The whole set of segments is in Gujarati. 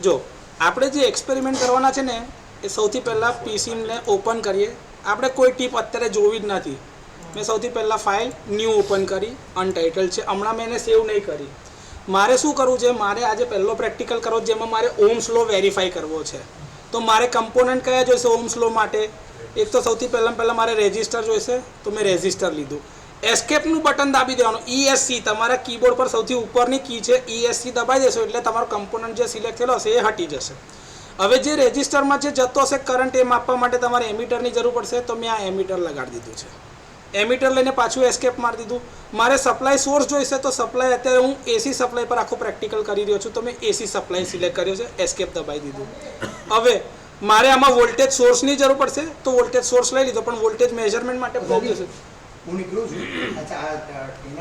જો આપણે જે એક્સપેરિમેન્ટ કરવાના છે ને એ સૌથી પહેલાં પીસીને ઓપન કરીએ. આપણે કોઈ ટીપ અત્યારે જોવી જ નથી. મેં સૌથી પહેલાં ફાઇલ ન્યૂ ઓપન કરી, અનટાઇટલ છે, હમણાં મેં એને સેવ નહીં કરી. મારે શું કરવું છે, મારે આજે પહેલો પ્રેક્ટિકલ કરવો જેમાં મારે ઓહ્મ્સ લો વેરીફાઈ કરવો છે. તો મારે કમ્પોનન્ટ કયા જોઈશે ઓહ્મ્સ લો માટે? એક તો સૌથી પહેલાં મારે રેજિસ્ટર જોઈશે, તો મેં રેજિસ્ટર લીધું. એસ્કેપનું બટન દાબી દેવાનું, ESC તમારા કીબોર્ડ પર સૌથી ઉપરની કી છે, ESC દબાઈ દેશો એટલે તમારો કમ્પોનન્ટ જે સિલેક્ટ થયેલો હશે એ હટી જશે. હવે જે રેજિસ્ટરમાં જે જતો હશે કરંટ એ માપવા માટે તમારે એમીટરની જરૂર પડશે, તો મેં આ એમીટર લગાડી દીધું છે. એમીટર લઈને પાછું એસ્કેપ મારી દીધું. મારે સપ્લાય સોર્સ જોઈશે, તો સપ્લાય અત્યારે હું AC સપ્લાય પર આખું પ્રેક્ટિકલ કરી રહ્યો છું, તો મેં AC સપ્લાય સિલેક્ટ કર્યો છે, એસ્કેપ દબાઈ દીધું. હવે મારે આમાં વોલ્ટેજ સોર્સની જરૂર પડશે, તો વોલ્ટેજ સોર્સ લઈ લીધો, પણ વોલ્ટેજ મેઝરમેન્ટ માટે પ્રોબ્લેમ છે. હું નીકળું છું. અચ્છા આ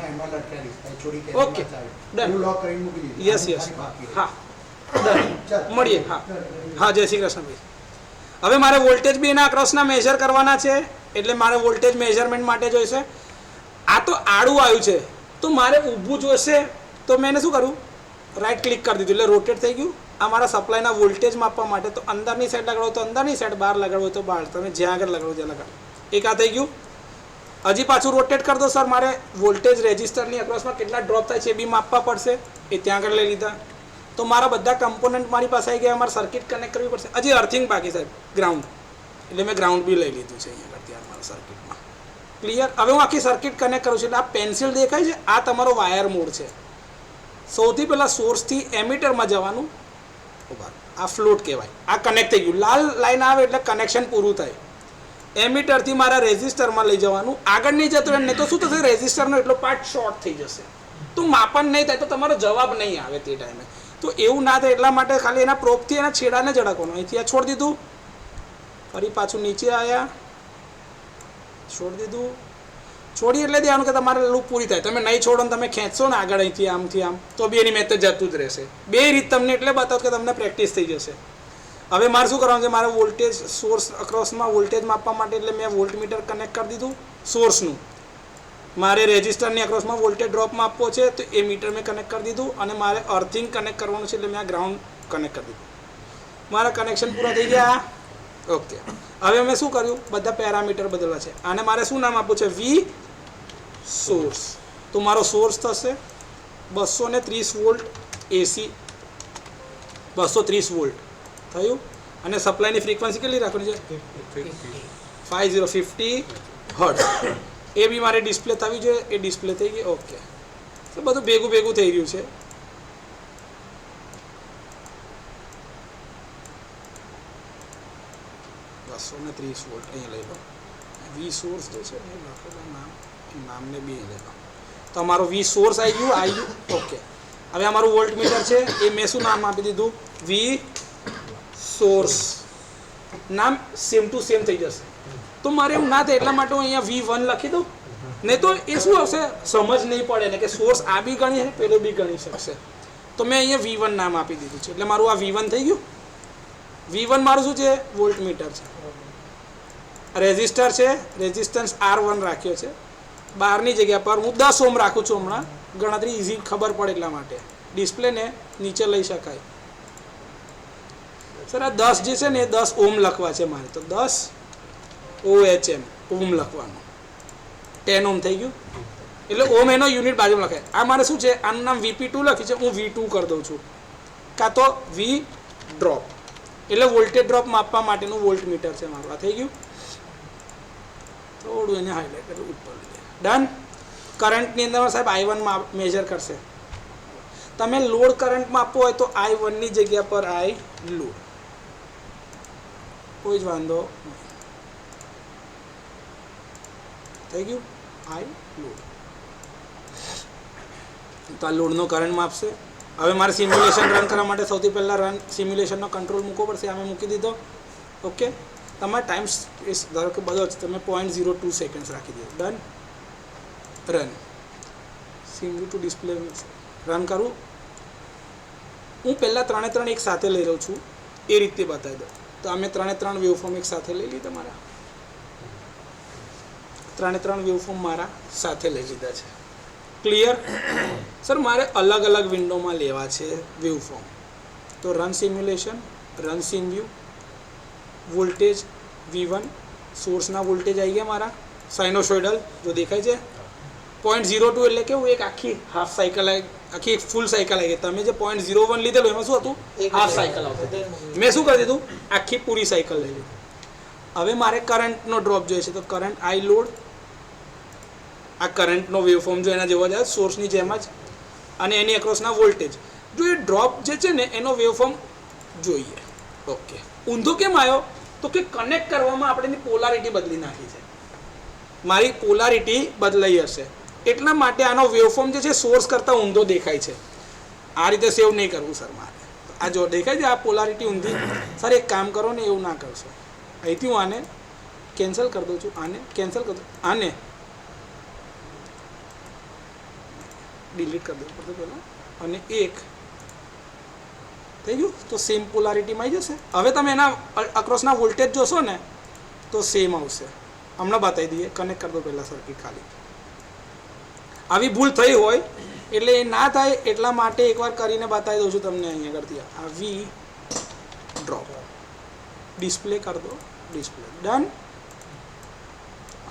એમાં લટકાવીશ છોડી કે ઓકે ડન. હું લોક કરીને મૂકી દીધું. યસ હા ડન. મળીએ. હા જય શ્રી કૃષ્ણ ભાઈ. હવે મારે વોલ્ટેજ બી એના અક્રોસના મેજર કરવાના છે, એટલે મારે વોલ્ટેજ મેજરમેન્ટ માટે જોઈશે. આ તો આડું આવ્યું છે, તો મારે ઊભું જોઈશે, તો મેં એને શું કર્યું, રાઈટ ક્લિક કરી દીધું એટલે રોટેટ થઈ ગયું. આ મારા સપ્લાયના વોલ્ટેજ માપવા માટે, તો અંદરની સાઈડ લગાડો તો અંદરની સાઈડ, બહાર લગાડવો તો બહાર, તમે જ્યાં આગળ લગાડો ત્યાં લગાડો. એક આ થઈ ગયું. હજી પાછું રોટેટ કરી દો સર, મારે વોલ્ટેજ રેજિસ્ટરની અક્રોસમાં કેટલા ડ્રોપ થાય છે એ બી માપવા પડશે, એ ત્યાં આગળ લઈ લીધા. તો મારા બધા કમ્પોનન્ટ મારી પાસે આવી ગયા. મારે સર્કિટ કનેક્ટ કરવી પડશે. હજી અર્થિંગ બાકી સાહેબ, ગ્રાઉન્ડ, એટલે મેં ગ્રાઉન્ડ બી લઈ લીધું છે અહીંયા આગળ ત્યાં મારા સર્કિટમાં. ક્લિયર. હવે હું આખી સર્કિટ કનેક્ટ કરું છું, એટલે આ પેન્સિલ દેખાય છે, આ તમારો વાયર મોડ છે. સૌથી પહેલાં સોર્સથી એમીટરમાં જવાનું, આ ફ્લોટ કહેવાય. આ કનેક્ટ થઈ ગયું, લાલ લાઈન આવે એટલે કનેક્શન પૂરું થાય. એમીટરથી મારા રેઝિસ્ટરમાં લઈ જવાનું, આગળ નહીં જતું એમ, નહીં તો શું થશે, રેઝિસ્ટરનો એટલો પાર્ટ શોર્ટ થઈ જશે, તો માપન નહીં થાય, તો તમારો જવાબ નહીં આવે તે ટાઈમે. તો એવું ના થાય એટલા માટે ખાલી એના પ્રોપથી એના છેડાને ઝડકવાનું. અહીંથી આ છોડી દીધું, ફરી પાછું નીચે આવ્યા, છોડી દીધું. છોડી એટલે દેવાનું કે તમારે લૂપ પૂરી થાય. તમે નહીં છોડો ને તમે ખેંચશો ને આગળ અહીંથી આમથી આમ, તો બી એની મેથડ જતું જ રહેશે. બે રીત તમને એટલે બતાવો કે તમને પ્રેક્ટિસ થઈ જશે. હવે મારે શું કરવાનું છે, મારે વોલ્ટેજ સોર્સ અક્રોસમાં વોલ્ટેજ માપવા માટે, એટલે મેં વોલ્ટમીટર કનેક્ટ કરી દીધું સોર્સનું. મારે રેજિસ્ટરની અક્રોસમાં વોલ્ટેજ ડ્રોપ માપવો છે, તો એ મીટર મેં કનેક્ટ કરી દીધું. અને મારે અર્થિંગ કનેક્ટ કરવાનું છે, એટલે મેં આ ગ્રાઉન્ડ કનેક્ટ કરી દીધું. મારા કનેક્શન પૂરા થઈ ગયા. ઓકે. હવે મેં શું કર્યું, બધા પેરામીટર બદલવા છે. આને મારે શું નામ આપવું છે, વી સોર્સ. તો મારો સોર્સ થશે 230 વોલ્ટ AC, 230 વોલ્ટ થયું. અને સપ્લાયની ફ્રીક્વન્સી કેટલી રાખવાની છે, 5050 હર્ટ્ઝ. એ બી મારે ડિસ્પ્લે થવી જોઈએ, એ ડિસ્પ્લે થઈ ગઈ. ઓકે. તો બધું ભેગું ભેગું થઈ ગયું છે. $230 વોલ્ટ અહીંયા લઈ લો. વી સોર્સ જે છે એ લખેલા નામને બી લઈ લો. તો અમારો વી સોર્સ આવી ગયું. ઓકે. હવે અમારું વોલ્ટ મીટર છે, એ મેં શું નામ આપી દીધું, વી સોર્સ. નામ સેમ ટુ સેમ થઈ જશે. તો મારે એવું ના થાય એટલા માટે હું અહીંયા V1 લખી દઉં, નહીં તો એ શું આવશે, સમજ નહીં પડે ને કે સોર્સ આ બી ગણી છે, પેલો બી ગણી શકશે. તો મેં અહીંયા V1 નામ આપી દીધું છે, એટલે મારું આ V1 થઈ ગયું. V1 મારું શું છે, વોલ્ટ મીટર છે. રેઝિસ્ટર છે, રેઝિસ્ટન્સ R1 રાખ્યો છે. બારની જગ્યા પર હું 10 ઓમ રાખું છું. હમણાં ગણતરી ઇઝી ખબર પડે એટલા માટે. ડિસ્પ્લેને નીચે લઈ શકાય. સર આ 10 જે છે ને એ 10 ઓમ લખવા છે મારે, તો 10 OHM ઓમ લખવાનું. 10 ઓમ થઈ ગયું, એટલે ઓમ એનો યુનિટ બાજુમાં લખાય. આ મારે શું છે, આનું નામ VP2 લખ્યું છે, હું V2 કરી દઉં છું, કાં તો V ડ્રોપ, એટલે વોલ્ટેજ ડ્રોપ માપવા માટેનું વોલ્ટ મીટર છે મારું. આ થઈ ગયું. થોડું એને હાઈલાઇટ કરી ઉપર લઈએ. ડન. કરંટની અંદર સાહેબ I1 મેજર કરશે. તમે લોડ કરંટ માપવો હોય તો I1 ની જગ્યા પર I લોડ, કોઈ જ વાંધો નહીં. થઈ ગયું. I લોડ, તો આ લોડનો કરંટ માપશે. હવે મારે સિમ્યુલેશન રન કરવા માટે સૌથી પહેલાં સિમ્યુલેશનનો કંટ્રોલ મૂકવો પડશે. અમે મૂકી દીધો. ઓકે. તમારે ટાઈમ ધારો કે બધો જ તમે 0.02 સેકન્ડ્સ રાખી દો. ડન. રન. સિમ્યુ ટુ ડિસ્પ્લે રન કરું. હું પહેલાં 3 એક સાથે લઈ રહ્યો છું, એ રીતે બતાવી દો. તો અમે 3 વેવફોર્મ એક સાથે લઈ લીધા. મારા 3 વેવફોર્મ મારા સાથે લઈ લીધા છે. ક્લિયર. સર મારે અલગ અલગ વિન્ડોમાં લેવા છે વેવફોર્મ, તો run simulation, run scene view, voltage V1, સોર્સના વોલ્ટેજ આવી ગયા મારા સાઇનોસોઇડલ જો દેખાય છે 0.02 એટલે કેવું એક આખી હાફ સાયકલ આખી એક ફૂલ સાયકલ આવી ગઈ. તમે જે 0.01 લીધેલું એમાં શું હતું હાફ સાયકલ આવતી. મેં શું કરી દીધું આખી પૂરી સાયકલ લઈ લીધી. હવે મારે કરંટનો ડ્રોપ જોઈએ છે તો કરંટ આઈ લોડ, આ કરંટનો વેવફોર્મ જો એના જેવો જાય સોર્સની જેમ જ, અને એની અક્રોસના વોલ્ટેજ જો એ ડ્રોપ જે છે ને એનો વેવફોર્મ જોઈએ. ઓકે, ઊંધો કેમ આવ્યો તો કે કનેક્ટ કરવામાં આપણે એની પોલારિટી બદલી નાખી છે. મારી પોલારિટી બદલાઈ હશે એટલા માટે આનો વેવફોર્મ જે છે સોર્સ કરતાં ઊંધો દેખાય છે. આ રીતે સેવ નહીં કરવું સર મારે. આ જો દેખાય છે આ પોલારિટી ઊંધી. સર એક કામ કરો ને એવું ના કરશો. અહીંથી હું આને કેન્સલ કરી દઉં છું, આને કેન્સલ કરી દઉં, આને ડિલીટ કરી દઉં પડતું પહેલાં, અને એક થઈ ગયું તો સેમ પોલારિટીમાં આવી જશે. હવે તમે એના અક્રોસના વોલ્ટેજ જોશો ને તો સેમ આવશે. હમણાં બતાવી દઈએ, કનેક્ટ કરી દો પહેલાં સર્કિટ ખાલી. આવી ભૂલ થઈ હોય એટલે એ ના થાય એટલા માટે એકવાર કરીને બતાવી દઉં છું તમને. અહીંયા કરતી આ વી ડ્રોપ ડિસ્પ્લે કરી દો, ડિસ્પ્લે ડન.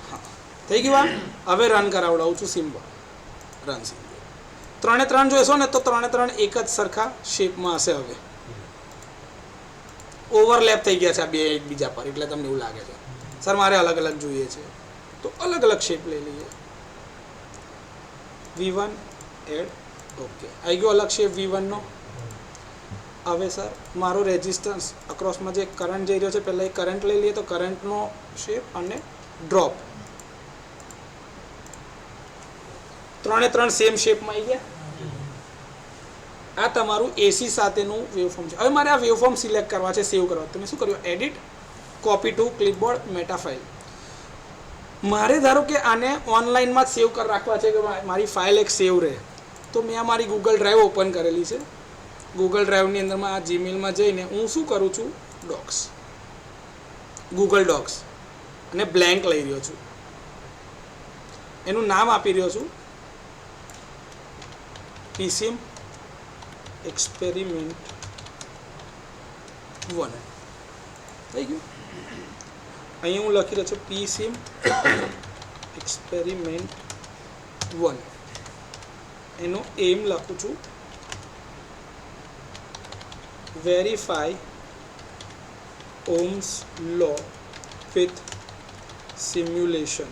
હા થઈ ગયું. હવે રન કરાવડાવું છું સિમ્બોલ, રન સિમ્બોલ. 3 જોઈશો ને તો 3 એક જ સરખા શેપમાં હશે. હવે ઓવરલેપ થઈ ગયા છે આ બે એકબીજા પર એટલે તમને એવું લાગે છે સર મારે અલગ અલગ જોઈએ છે તો અલગ અલગ શેપ લઈ લઈએ. V1 એડ, ઓકે આવી ગયો અલગ શેપ V1 નો. હવે સર મારો રેઝિસ્ટન્સ અક્રોસમાં જે કરંટ જઈ રહ્યો છે પહેલાં એ કરંટ લઈ લઈએ તો કરંટનો શેપ અને ડ્રોપ 3 સેમ શેપમાં આવી ગયા. આ તમારું એસી સાથેનું વેવફોર્મ છે. હવે મારે આ વેવફોર્મ સિલેક્ટ કરવા છે, સેવ કરવા. તમે શું કર્યું edit, copy to clipboard, meta file. મારે ધારો કે આને ઓનલાઈનમાં જ સેવ કરી રાખવા છે કે મારી ફાઇલ એક સેવ રહે તો મેં આ મારી ગૂગલ ડ્રાઈવ ઓપન કરેલી છે. ગૂગલ ડ્રાઈવની અંદરમાં આ જીમેલમાં જઈને હું શું કરું છું ડોક્સ, ગૂગલ ડોક્સ, અને બ્લેન્ક લઈ રહ્યો છું. એનું નામ આપી રહ્યો છું PSIM એક્સપેરિમેન્ટ 1. થઈ ગયું. અહીંયા હું લખી રહ્યો છું PSIM એક્સપેરિમેન્ટ 1. એનો એમ લખું છું verify Ohm's law with simulation.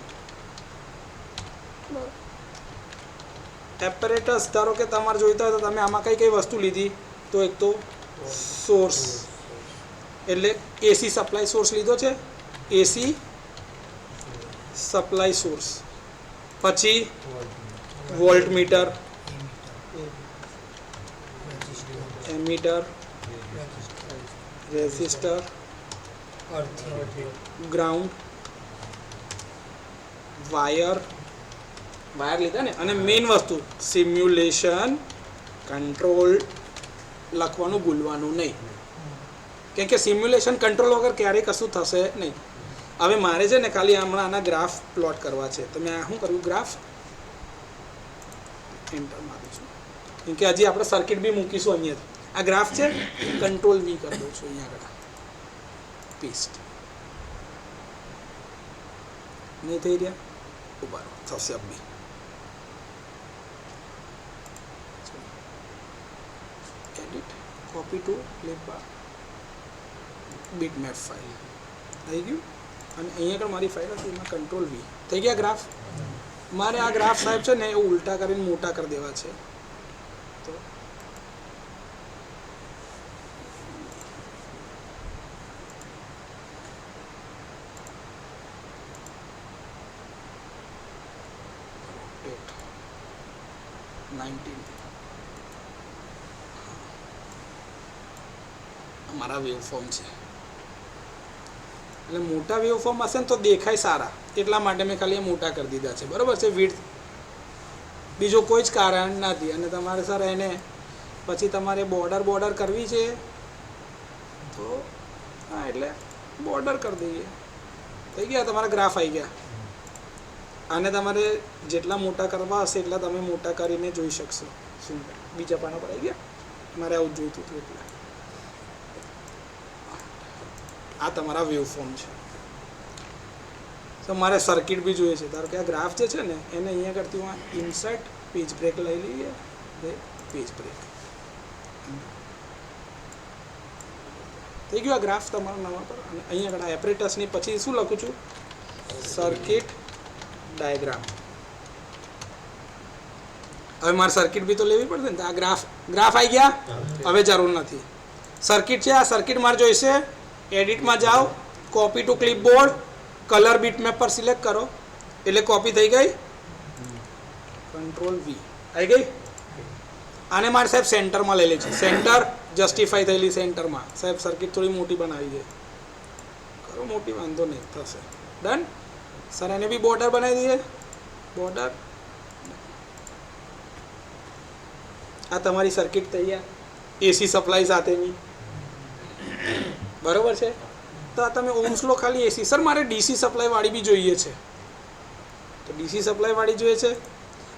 Apparatus ધારો કે તમારે જોઈતા હોય તો તમે આમાં કઈ વસ્તુ લીધી તો એક તો સોર્સ એટલે એસી સપ્લાય સોર્સ લીધો છે, એસી સપ્લાય સોર્સ, પછી voltmeter, ammeter, resistor, ground, wire લીધા ને, અને મેઇન વસ્તુ સિમ્યુલેશન કંટ્રોલ લખવાનું ભૂલવાનું નહીં, કેમ કે સિમ્યુલેશન કંટ્રોલ વગર ક્યારેય કશું થશે નહીં. હવે મારે છે ને ખાલી હમણાં આના ગ્રાફ પ્લોટ કરવા છે તો મેં શું કર્યું ગ્રાફ એન્ટર મારું છું, કેમ કે હજી આપણે સર્કિટ બી મૂકીશું અહીંયા. આ ગ્રાફ છે, કંટ્રોલ V કરી દઉં છું અહીંયા આગળ, પેસ્ટ. નહીં થઈ રહ્યા, ઉભા થશે બી. Edit, copy to clipboard, bitmap file થઈ ગયું. અને અહીંયા આગળ મારી ફાઇલ હતી એમાં કંટ્રોલ V થઈ ગયા ગ્રાફ. મારે આ ગ્રાફ સાહેબ છે ને એ ઉલટા કરીને મોટા કરી દેવા છે તો મારા વેવફોર્મ છે એટલે મોટા વેવફોર્મ હશે ને તો દેખાય સારા એટલા માટે મેં ખાલી મોટા કરી દીધા છે, બરાબર છે. વિડ્થ બીજો કોઈ જ કારણ નથી. અને તમારે સર એને પછી તમારે બોર્ડર કરવી છે તો હા એટલે બોર્ડર કરી દઈએ. થઈ ગયા તમારા ગ્રાફ આવી ગયા. આને તમારે જેટલા મોટા કરવા હશે એટલા તમે મોટા કરીને જોઈ શકશો. શું બીજા પાના પર આવી ગયા, મારે આવું જોઈતું હતું એટલે આ તમારા વેવફોર્મ છે. તો મારે સર્કિટ બી જોઈએ છે. ધારો કે આ ગ્રાફ જે છે ને એને અહીંયા કરતી હું ઇન્સર્ટ પેજ બ્રેક લઈ લઈએ. પેજ બ્રેક થઈ ગયું આ ગ્રાફ તમારો નવા પર. અને અહીંયા આગળ એપરેટસની પછી શું લખું છું? Circuit diagram. હવે મારે સર્કિટ બી તો લેવી પડશે ને. આ ગ્રાફ આવી ગયા. હવે જરૂર નથી. સર્કિટ છે. આ સર્કિટ મારે જોઈશે. એડિટમાં જાઓ, copy to clipboard, colour bitmap પર સિલેક્ટ કરો એટલે કોપી થઈ ગઈ. કંટ્રોલ V આવી ગઈ. આને મારે સાહેબ સેન્ટરમાં લઈ લે છે. સેન્ટર જસ્ટિફાઈ થયેલી સેન્ટરમાં. સાહેબ સર્કિટ થોડી મોટી બનાવી છે. કરો મોટી, વાંધો નહીં, થશે. ડન. સર એને બી બોર્ડર બનાવી દઈએ. બોર્ડર. આ તમારી સર્કિટ તૈયાર એસી સપ્લાય સાથેની. બરોબર છે. તો આ તમે ઓમ્સ લો ખાલી એસી. સર મારે ડીસી સપ્લાય વાળી બી જોઈએ છે. તો ડીસી સપ્લાય વાળી જોઈએ છે.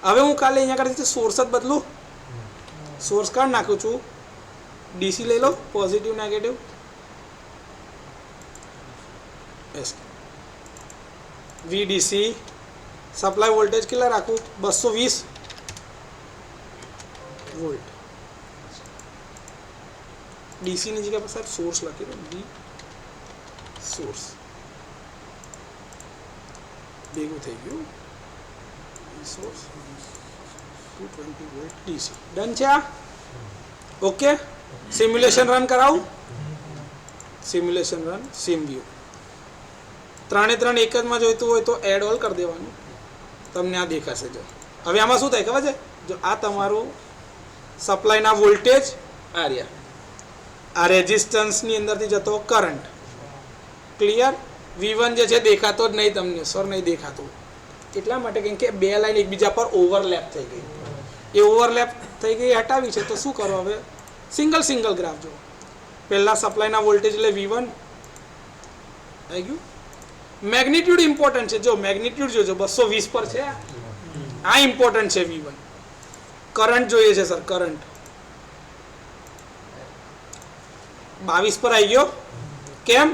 હવે હું કાલે અહીંયા આગળ સોર્સ જ બદલું. સોર્સ કાર્ડ નાખું છું. ડીસી લઈ લો, positive negative. VDC supply voltage કેટલા રાખું? 220 વોલ્ટ. ડીસી ની જગ્યા પર સાહેબ સોર્સ લખી દો. ડી સોર્સ ભેગું થઈ ગયું. Source 220 volt DC. ડન છે આ. ઓકે. સિમ્યુલેશન રન કરાવું. Simulation run sim view. ત્રણે ત્રણ એક જ માં જોઈતું હોય તો એડ ઓલ કરી દેવાનું. તમને આ દેખાશે. જો હવે આમાં શું થાય ખબર છે? જો આ તમારું સપ્લાયના વોલ્ટેજ આ રહ્યા. આ રેઝિસ્ટન્સની અંદરથી જતો કરંટ. ક્લિયર. V1 જે છે દેખાતો જ નહીં તમને. સર નહીં દેખાતું. એટલા માટે કેમ કે બે લાઈન એકબીજા પર ઓવરલેપ થઈ ગઈ. એ ઓવરલેપ થઈ ગઈ હટાવી છે. તો શું કરો હવે? સિંગલ ગ્રાફ જો. પહેલા સપ્લાયના વોલ્ટેજ એટલે V1 આવી ગયું. મેગ્નિટ્યુડ ઇમ્પોર્ટન્ટ છે. જો મેગ્નિટ્યુડ જોજો 220 પર છે. આ ઇમ્પોર્ટન્ટ છે. V1 કરંટ જોઈએ છે સર. કરંટ 22 પર આવી ગયો. કેમ?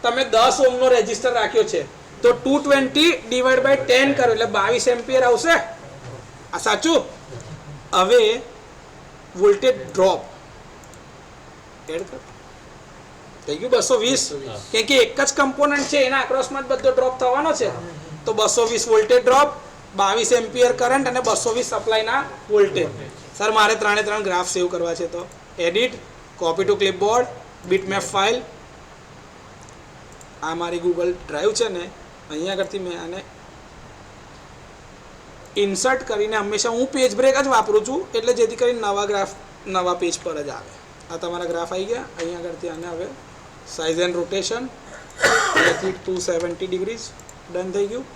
તમે 10 ઓહ્મનો રેઝિસ્ટર રાખ્યો છે તો 220 ડિવાઇડ બાય 10 કરો એટલે 22 એમ્પિયર આવશે. આ સાચું. હવે વોલ્ટેજ ડ્રોપ એડ કરો. થઈ ગયું 220. કેમ કે એક જ કમ્પોનન્ટ છે એના અક્રોસમાં જ બધો ડ્રોપ થવાનો છે. તો 220 વોલ્ટેજ ડ્રોપ, 22 એમ્પિયર કરંટ અને 220 સપ્લાયના વોલ્ટેજ. સર મારે ત્રણ ગ્રાફ સેવ કરવા છે. તો edit, copy to clipboard, bitmap file. આ મારી ગૂગલ ડ્રાઈવ છે ને, અહીંયા આગળથી મેં આને ઇન્સર્ટ કરીને હંમેશા હું પેજ બ્રેક જ વાપરું છું. એટલે જેથી કરીને નવા ગ્રાફ નવા પેજ પર જ આવે. આ તમારા ગ્રાફ આવી ગયા. અહીંયા આગળથી આને હવે size and rotation 270 degrees. Done થઈ ગયું.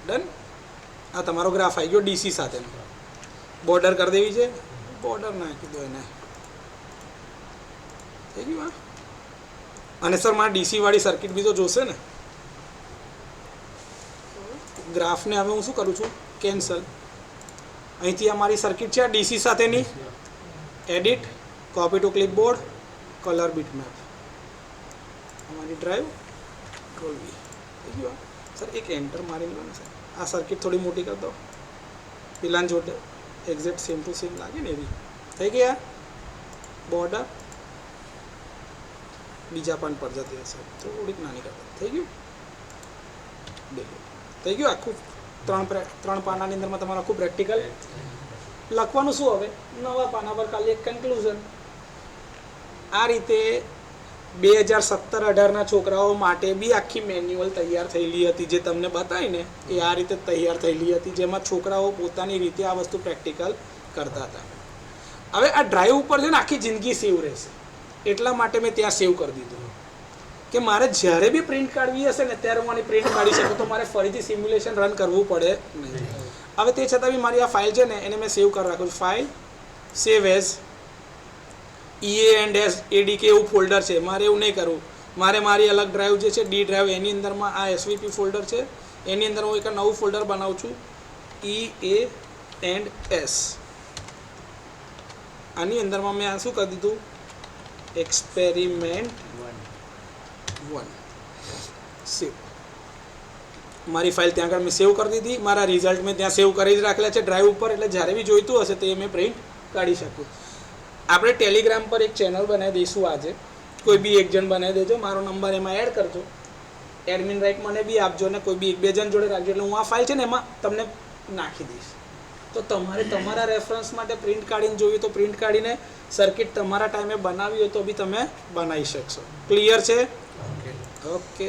ડન. આ તમારો ગ્રાફ આવી ગયો ડીસી સાથેનો. બોર્ડર કરી દેવી છે. બોર્ડર નાખી દો એને. થઈ ગયું. અને સર મારે ડીસી વાળી સર્કિટ બી તો જોશે ને. ગ્રાફને હવે હું શું કરું છું? કેન્સલ. અહીંથી આ મારી સર્કિટ છે ડીસી સાથેની. Edit, copy to clipboard, colour bitmap. અમારી ડ્રાઈવ કંટ્રોલ V. થઈ ગયું. સર એક એન્ટર મારી લો ને સર. આ સર્કિટ થોડી મોટી કરી દો. પેલાની જોડે એક્ઝેક્ટ સેમ ટુ સેમ લાગે ને એવી. થઈ ગયા. બોર્ડર બીજા પણ પર જતી હશે. થોડીક નાની કરતા. થઈ ગયું. થઈ ગયું. આખું ત્રણ પાનાની અંદરમાં તમારું આખું પ્રેક્ટિકલ લખવાનું. શું હવે નવા પાના પર ખાલી એક કન્ક્લુઝન. આ રીતે 2017-18ના છોકરાઓ માટે બી આખી મેન્યુઅલ તૈયાર થયેલી હતી. જે તમને બતાવી ને એ આ રીતે તૈયાર થયેલી હતી. જેમાં છોકરાઓ પોતાની રીતે આ વસ્તુ પ્રેક્ટિકલ કરતા હતા. હવે આ ડ્રાઈવ ઉપર છે ને આખી જિંદગી સેવ રહેશે. એટલા માટે મેં ત્યાં સેવ કરી દીધું કે મારે જ્યારે બી પ્રિન્ટ કાઢવી હશે ને ત્યારે હું આની પ્રિન્ટ કાઢી શકું. તો મારે ફરીથી સિમ્યુલેશન રન કરવું પડે નહીં. હવે તે છતાં બી મારી આ ફાઇલ છે ને એને મેં સેવ કરી રાખું છું. ફાઇલ સેવ એઝ EA&SADK એવું ફોલ્ડર છે. મારે એવું નહીં કરવું. મારે મારી અલગ ડ્રાઈવ જે છે ડી ડ્રાઈવ એની અંદરમાં આ SVP ફોલ્ડર છે. એની અંદર હું એક નવું ફોલ્ડર બનાવું છું EA એન્ડ એસ. આની અંદરમાં મેં આ શું કરી દીધું, એક્સપેરિમેન્ટ 1 સેવ. મારી ફાઇલ ત્યાં આગળ મેં સેવ કરી દીધી. મારા રિઝલ્ટ મેં ત્યાં સેવ કરી જ રાખેલા છે ડ્રાઈવ ઉપર, એટલે જ્યારે બી જોઈતું હશે તે મેં પ્રિન્ટ કાઢી શકું. આપણે ટેલિગ્રામ પર એક ચેનલ બનાવી દઈશું આજે. કોઈ બી એક જણ બનાવી દેજો, મારો નંબર એમાં એડ કરજો, એડમિન રાઇટ મને બી આપજો, ને કોઈ બી 1-2 જણ જોડે રાખજો, એટલે હું આ ફાઇલ છે ને એમાં તમને નાખી દઈશ. તો તમારે તમારા રેફરન્સ માટે પ્રિન્ટ કાઢીને જોઈએ તો પ્રિન્ટ કાઢીને સર્કિટ તમારા ટાઈમે બનાવી હોય તો બી તમે બનાવી શકશો. ક્લિયર છે? ઓકે.